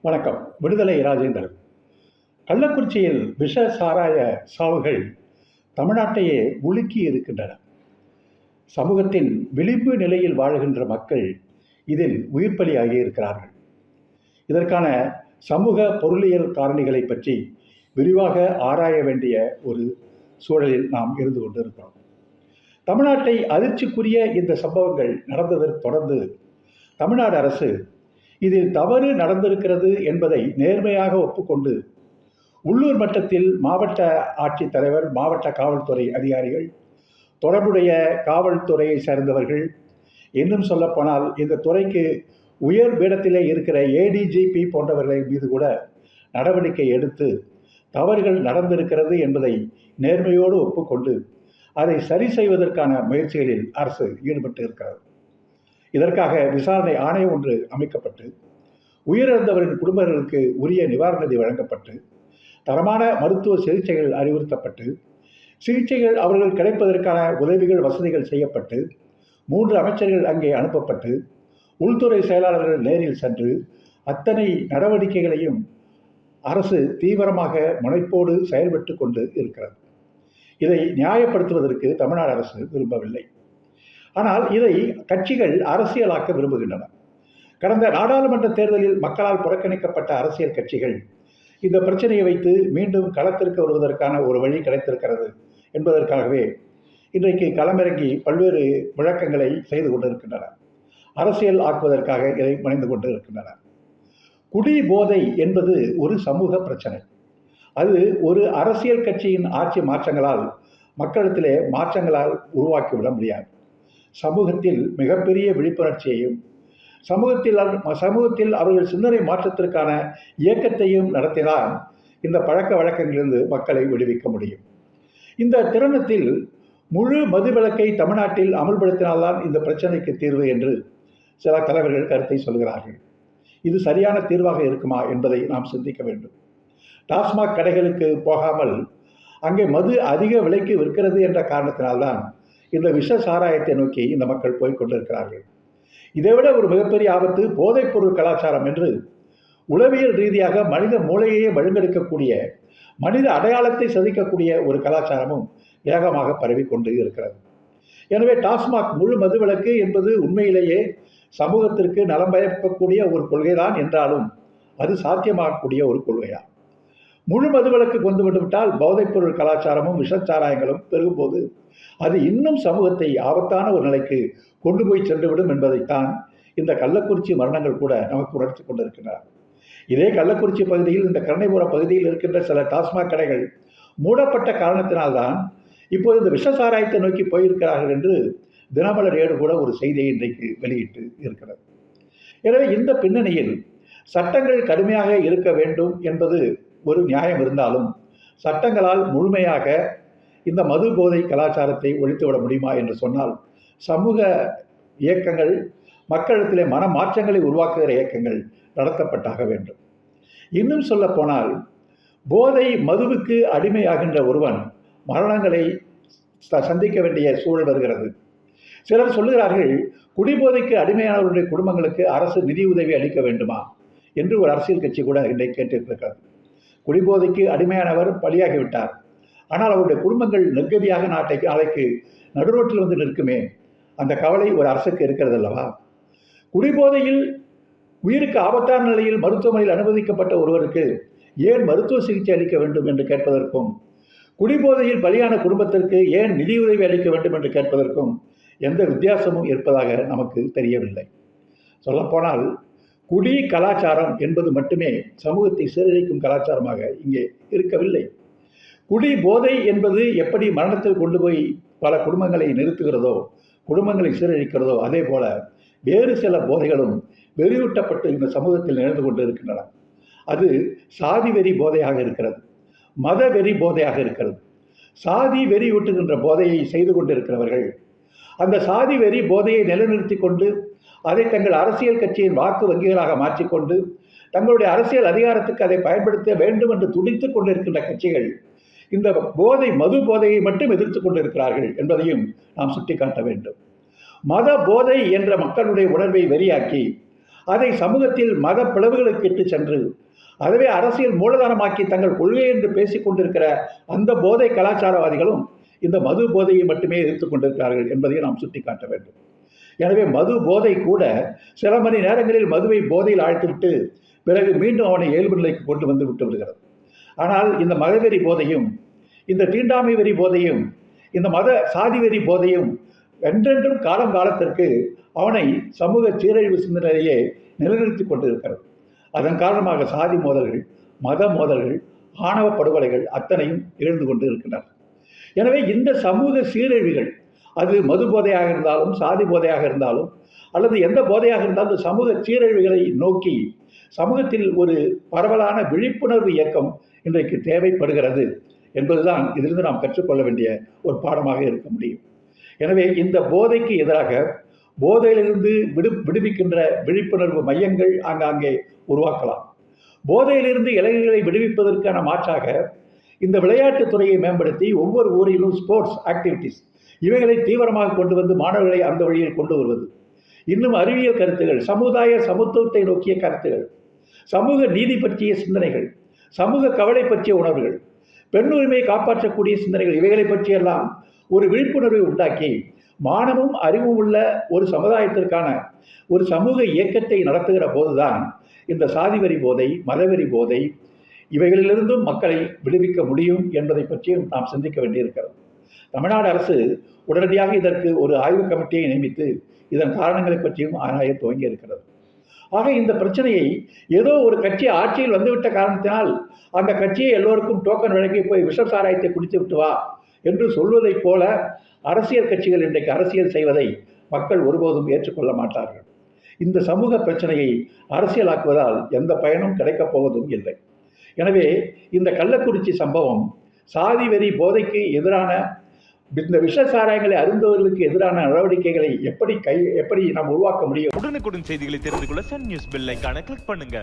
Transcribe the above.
வணக்கம். விடுதலை ராஜேந்திரன். கள்ளக்குறிச்சியில் விஷ சாராய சாவுகள் தமிழ்நாட்டையே உலுக்கி இருக்கின்றன. சமூகத்தின் விளிம்பு நிலையில் வாழ்கின்ற மக்கள் இதில் உயிர் பலியாகி இருக்கிறார்கள். இதற்கான சமூக பொருளியல் காரணிகளை பற்றி விரிவாக ஆராய வேண்டிய ஒரு சூழலில் நாம் இருந்து கொண்டிருக்கிறோம். தமிழ்நாட்டை அதிர்ச்சிக்குரிய இந்த சம்பவங்கள் நடந்ததற்கு தொடர்ந்து தமிழ்நாடு அரசு இதில் தவறு நடந்திருக்கிறது என்பதை நேர்மையாக ஒப்புக்கொண்டு உள்ளூர் மட்டத்தில் மாவட்ட ஆட்சித்தலைவர், மாவட்ட காவல்துறை அதிகாரிகள், தொடர்புடைய காவல்துறையை சேர்ந்தவர்கள், இன்னும் சொல்லப்போனால் இந்த துறைக்கு உயர் பீடத்திலே இருக்கிற ஏடிஜிபி போன்றவர்களை மீது கூட நடவடிக்கை எடுத்து தவறுகள் நடந்திருக்கிறது என்பதை நேர்மையோடு ஒப்புக்கொண்டு அதை சரி செய்வதற்கான முயற்சிகளில் அரசு ஈடுபட்டு இருக்கிறது. இதற்காக விசாரணை ஆணையம் ஒன்று அமைக்கப்பட்டு உயிரிழந்தவரின் குடும்பங்களுக்கு உரிய நிவாரண நிதி வழங்கப்பட்டு தரமான மருத்துவ சிகிச்சைகள் அறிவுறுத்தப்பட்டு சிகிச்சைகள் அவர்கள் கிடைப்பதற்கான உதவிகள் வசதிகள் செய்யப்பட்டு 3 அமைச்சர்கள் அங்கே அனுப்பப்பட்டு உள்துறை செயலாளர்கள் நேரில் சென்று அத்தனை நடவடிக்கைகளையும் அரசு தீவிரமாக முனைப்போடு செயல்பட்டு கொண்டு இருக்கிறது. இதை நியாயப்படுத்துவதற்கு தமிழ்நாடு அரசு விரும்பவில்லை. ஆனால் இதை கட்சிகள் அரசியலாக்க விரும்புகின்றன. கடந்த நாடாளுமன்ற தேர்தலில் மக்களால் புறக்கணிக்கப்பட்ட அரசியல் கட்சிகள் இந்த பிரச்சனையை வைத்து மீண்டும் களத்திற்கு வருவதற்கான ஒரு வழி கிடைத்திருக்கிறது என்பதற்காகவே இன்றைக்கு களமிறங்கி பல்வேறு விளக்கங்களை செய்து கொண்டிருக்கின்றன. அரசியல் ஆக்குவதற்காக இதை முனைந்து கொண்டு இருக்கின்றன. குடி போதை என்பது ஒரு சமூக பிரச்சனை. அது ஒரு அரசியல் கட்சியின் ஆட்சி மாற்றங்களால் மக்களிடத்திலே மாற்றங்களால் உருவாக்கிவிட முடியாது. சமூகத்தில் மிகப்பெரிய விழிப்புணர்ச்சியையும் சமூகத்தில் அவர்கள் சிந்தனை மாற்றத்திற்கான இயக்கத்தையும் நடத்தினால் இந்த பழக்க வழக்கங்களிலிருந்து மக்களை விடுவிக்க முடியும். இந்த தருணத்தில் முழு மதுவிலக்கை தமிழ்நாட்டில் அமல்படுத்தினால்தான் இந்த பிரச்சனைக்கு தீர்வு என்று சில தலைவர்கள் கருத்தை சொல்கிறார்கள். இது சரியான தீர்வாக இருக்குமா என்பதை நாம் சிந்திக்க வேண்டும். டாஸ்மாக் கடைகளுக்கு போகாமல் அங்கே மது அதிக விலைக்கு விற்கிறது என்ற காரணத்தினால்தான் இந்த விஷ சாராயத்தை நோக்கி இந்த மக்கள் போய்கொண்டிருக்கிறார்கள். இதைவிட ஒரு மிகப்பெரிய ஆபத்து போதைப்பொருள் கலாச்சாரம் என்று உளவியல் ரீதியாக மனித மூளையையே வழுங்கெடுக்கக்கூடிய, மனித அடையாளத்தை சிதைக்கக்கூடிய ஒரு கலாச்சாரமும் வேகமாக பரவிக்கொண்டு இருக்கிறது. எனவே டாஸ்மாக் முழு மதுவிலக்கு என்பது உண்மையிலேயே சமூகத்திற்கு நலம் பயக்கக்கூடிய ஒரு கொள்கைதான் என்றாலும் அது சாத்தியமாகக்கூடிய ஒரு கொள்கைதான். முழு மதுவிலக்கு கொண்டு வந்துவிட்டால் போதைப்பொருள் கலாச்சாரமும் விஷச்சாராயங்களும் பெருகும்போது அது இன்னும் சமூகத்தை ஆபத்தான ஒரு நிலைக்கு கொண்டு போய் சென்றுவிடும் என்பதைத்தான் இந்த கள்ளக்குறிச்சி மரணங்கள் கூட நமக்கு உணர்த்தி கொண்டிருக்கின்றன. இதே கள்ளக்குறிச்சி பகுதியில், இந்த கருணைபுரம் பகுதியில் இருக்கின்ற சில டாஸ்மாக் கடைகள் மூடப்பட்ட காரணத்தினால்தான் இப்போது இந்த விஷ சாராயத்தை நோக்கி போயிருக்கிறார்கள் என்று தினமலர் ஏடு கூட ஒரு செய்தியை இன்றைக்கு வெளியிட்டு இருக்கிறது. எனவே இந்த பின்னணியில் சட்டங்கள் கடுமையாக இருக்க வேண்டும் என்பது ஒரு நியாயம் இருந்தாலும் சட்டங்களால் முழுமையாக இந்த மது போதை கலாச்சாரத்தை ஒழித்துவிட முடியுமா என்று சொன்னால் சமூக இயக்கங்கள், மக்களிடத்திலே மன மாற்றங்களை உருவாக்குகிற இயக்கங்கள் நடத்தப்பட்டாக வேண்டும். இன்னும் சொல்ல போனால் போதை மதுவுக்கு அடிமையாகின்ற ஒருவன் மரணங்களை சந்திக்க வேண்டிய சூழல் வருகிறது. சிலர் சொல்லுகிறார்கள், குடிபோதைக்கு அடிமையானவருடைய குடும்பங்களுக்கு அரசு நிதி உதவி அளிக்க வேண்டுமா என்று ஒரு அரசியல் கட்சி கூட இன்றைக்கு கேட்டிருக்கிறது. குடிபோதைக்கு அடிமையானவர் பலியாகிவிட்டார், ஆனால் அவருடைய குடும்பங்கள் நெருக்கடியாக நாளைக்கு நடுரோட்டில் வந்து நிற்குமே, அந்த கவலை ஒரு அரசுக்கு இருக்கிறது அல்லவா? குடிபோதையில் உயிருக்கு ஆபத்தான நிலையில் மருத்துவமனையில் அனுமதிக்கப்பட்ட ஒருவருக்கு ஏன் மருத்துவ சிகிச்சை அளிக்க வேண்டும் என்று கேட்பதற்கும், குடிபோதையில் பலியான குடும்பத்திற்கு ஏன் நிதியுதவி அளிக்க வேண்டும் என்று கேட்பதற்கும் எந்த வித்தியாசமும் இருப்பதாக நமக்கு தெரியவில்லை. சொல்லப்போனால் குடி கலாச்சாரம் என்பது மட்டுமே சமூகத்தை சீரழிக்கும் கலாச்சாரமாக இங்கே இருக்கவில்லை. குடி போதை என்பது எப்படி மரணத்தில் கொண்டு போய் பல குடும்பங்களை நிறுத்துகிறதோ, குடும்பங்களை சீரழிக்கிறதோ, அதே போல வேறு சில போதைகளும் வெறியூட்டப்பட்டு இந்த சமூகத்தில் நிகழ்ந்து கொண்டு இருக்கின்றன. அது சாதி வெறி போதையாக இருக்கிறது, மத வெறி போதையாக இருக்கிறது. சாதி வெறியூட்டுகின்ற போதையை செய்து கொண்டிருக்கிறவர்கள் அந்த சாதி வெறி போதையை நிலைநிறுத்தி கொண்டு அதை தங்கள் அரசியல் கட்சியின் வாக்கு வங்கிகளாக மாற்றிக்கொண்டு தங்களுடைய அரசியல் அதிகாரத்துக்கு அதை பயன்படுத்த வேண்டும் என்று துடித்து கொண்டிருக்கின்ற கட்சிகள் இந்த போதை மது போதையை மட்டும் எதிர்த்து கொண்டிருக்கிறார்கள் என்பதையும் நாம் சுட்டிக்காட்ட வேண்டும். மத போதை என்ற மக்களுடைய உணர்வை வெறியாக்கி அதை சமூகத்தில் மத பிளவுகளுக்கு இட்டு சென்று அதுவே அரசியல் மூலதனமாக்கி தங்கள் கொள்கை என்று பேசிக் கொண்டிருக்கிற அந்த போதை கலாச்சாரவாதிகளும் இந்த மது போதையை மட்டுமே எதிர்த்துக் கொண்டிருக்கிறார்கள் என்பதை நாம் சுட்டிக்காட்ட வேண்டும். எனவே மது போதை கூட சில மணி நேரங்களில் மதுவை போதையில் ஆழ்த்திவிட்டு பிறகு மீண்டும் அவனை இயல்பு நிலைக்கு கொண்டு வந்து விட்டு விடுகிறது. ஆனால் இந்த மதவெறி போதையும் இந்த தீண்டாமை வெறி போதையும் இந்த மத சாதி வெறி போதையும் என்றென்றும் காலத்திற்கு அவனை சமூக சீரழிவு சிந்தனையிலேயே நிலைநிறுத்தி கொண்டிருக்கிறது. அதன் காரணமாக சாதி மோதல்கள், மத மோதல்கள், ஆணவ படுகொலைகள் அத்தனையும் எழுந்து கொண்டு இருக்கின்றன. எனவே இந்த சமூக சீரழிவுகள், அது மது போதையாக இருந்தாலும் சாதி போதையாக இருந்தாலும் அல்லது எந்த போதையாக இருந்தாலும் சமூக சீரழிவுகளை நோக்கி சமூகத்தில் ஒரு பரவலான விழிப்புணர்வு இயக்கம் இன்றைக்கு தேவைப்படுகிறது என்பதுதான் இதிலிருந்து நாம் கற்றுக்கொள்ள வேண்டிய ஒரு பாடமாக இருக்க முடியும். எனவே இந்த போதைக்கு எதிராக போதையிலிருந்து விடுவிக்கின்ற விழிப்புணர்வு மையங்கள் ஆங்காங்கே உருவாக்கலாம். போதையிலிருந்து இளைஞர்களை விடுவிப்பதற்கான மாற்றாக இந்த விளையாட்டுத் துறையை மேம்படுத்தி ஒவ்வொரு ஊரிலும் ஸ்போர்ட்ஸ் ஆக்டிவிட்டீஸ் இவைகளை தீவிரமாக கொண்டு வந்து மாணவர்களை அந்த வழியில் கொண்டு வருவது, இன்னும் அறிவியல் கருத்துகள், சமுதாய சமத்துவத்தை நோக்கிய கருத்துகள், சமூக நீதி பற்றிய சிந்தனைகள், சமூக கவலை பற்றிய உணர்வுகள், பெண்ணுரிமையை காப்பாற்றக்கூடிய சிந்தனைகள், இவைகளை பற்றியெல்லாம் ஒரு விழிப்புணர்வை உண்டாக்கி மானமும் அறிவும் உள்ள ஒரு சமுதாயத்திற்கான ஒரு சமூக இயக்கத்தை நடத்துகிற போதுதான் இந்த சாதிவெறி போதை, மதவெறி போதை இவைகளிலிருந்தும் மக்களை விடுவிக்க முடியும் என்பதை பற்றியும் நாம் சிந்திக்க வேண்டியிருக்கிறது. தமிழ்நாடு அரசு உடனடியாக இதற்கு ஒரு ஆய்வு கமிட்டியை நியமித்து இதன் காரணங்களை பற்றியும் ஆராய துவங்கி இருக்கிறது. ஆக இந்த பிரச்சனையை ஏதோ ஒரு கட்சி ஆட்சியில் வந்துவிட்ட காரணத்தினால் அந்த கட்சியை எல்லோருக்கும் டோக்கன் வழங்கி போய் விஷ சாராயத்தை குடித்து விட்டு வா என்று சொல்வதைப் போல அரசியல் கட்சிகள் இன்றைக்கு அரசியல் செய்வதை மக்கள் ஒருபோதும் ஏற்றுக்கொள்ள மாட்டார்கள். இந்த சமூக பிரச்சனையை அரசியலாக்குவதால் எந்த பயனும் கிடைக்கப் போவதும் இல்லை. எனவே இந்த கள்ளக்குறிச்சி சம்பவம் சாதி வெறி போதைக்கு எதிரான இந்த விஷ சாராயங்களை அருந்தவர்களுக்கு எதிரான நடவடிக்கைகளை எப்படி நாம் உருவாக்க முடியும். உடனுக்குடன் செய்திகளை தெரிந்து கொள்ள சன் நியூஸ் பெல் ஐகானை கிளிக் பண்ணுங்க.